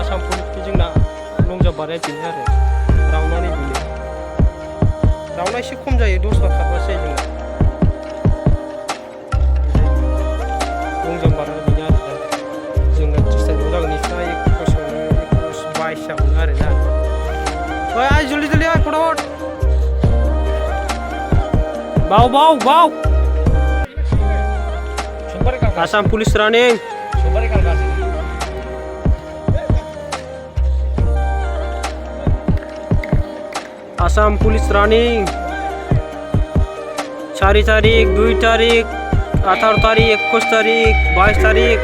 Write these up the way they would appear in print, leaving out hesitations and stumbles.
आसाम पुलिसनि जोंना लंजाम बारनाया बेनो आरो राउन्डआनो बेनो राउन्डआ एसे खम जायो 10 बार खारबासो जायो जोंना लंजाम बारनाया बेनो आरो दा जोंना 30 थारिखआव जागोन निफ्राय 21 22 आरो ना ओइ आइ जल्दि जल्दि आइ फटाफट बाव आसाम पुलिस रानिं आसाम पुलिस रानिं 4 तारिख 2 तारिख 18 तारिख 21 तारिख 22 तारिख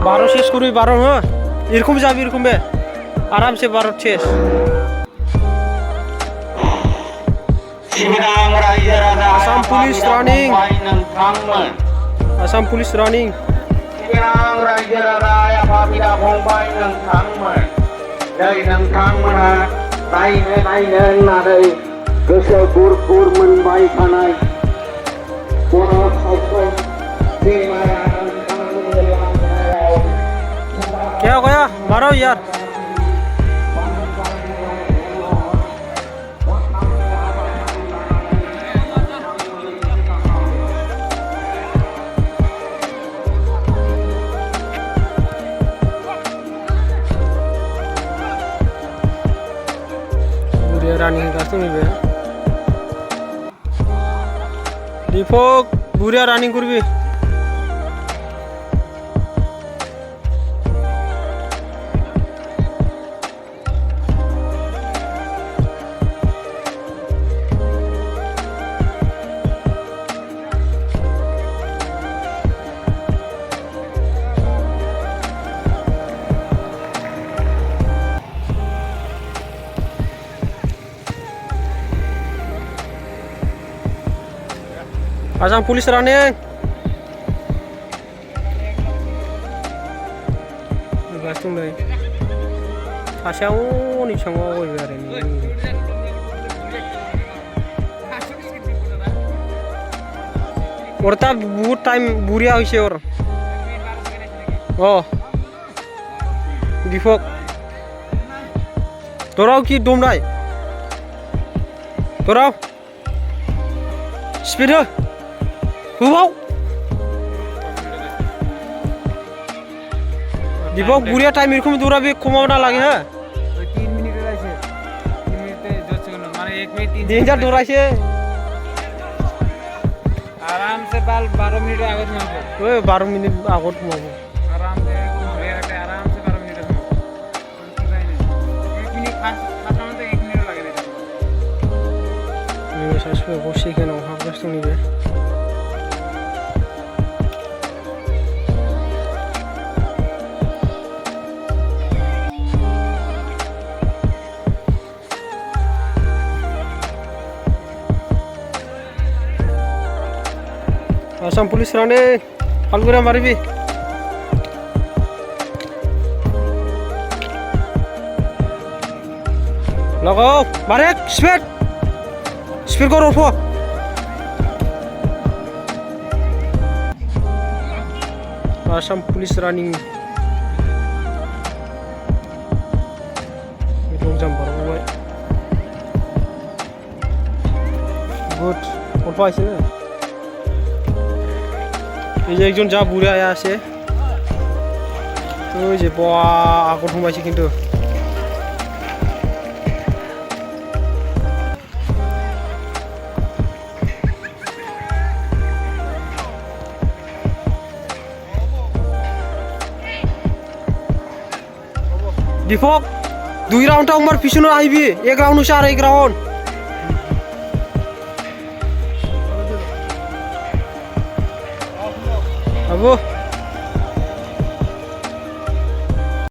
बारो शेष करी बारो हाँ इरकम जाबी इरकम बे आराम से बारो शेष Assam police running Assam police running गोसो गुर गुर मोनबाय थानाय बर' सावथुन सिनेमाया क्या हो गया मारो यार रानिं गासैबो बे दीपक बुरिया रानिं करबी आसाम पुलिस रानिं गासिबो नै सासेयाव निसाङाव आवगायबाय आरो ओरता बहुत टाइम बुरिया होइसे और दीपक तोराव कि दम नाय तोराव स्पिड हो हुबाव दीपक बुरिया टाइम इरकम दूरा भी कमाव ना लागे हाँ 3 मिनिट राइसे 3 मिनिट जो सेकंड माने 1 मिनिट 3 डेंजर दूराइसे आराम से बाल 12 मिनिट आगत मागो ओए 12 मिनिट आगत मागो आराम से आराम से 12 मिनिट मागो 1 मिनिट खाना तो 1 मिनिट लागे रे सासुआ को सेकेन्डआव हाबगासिनो दं नैबे आसाम पुलिस रानिं फालगुरा मारिबी लगाओ मारे स्पीड करो उठो आसाम पुलिस रानिं लंजाम बारबाय गुड उठो आइसे এই যে একজন যা বুড়ে আয়া আছে তো ওই যে বয়া আগত সোমাইছে কিন্তু দীপক 2 রাউন্ড আমার পিছনে আইবি 1 রাউন্ড হইছে আর 1 রাউন্ড আবু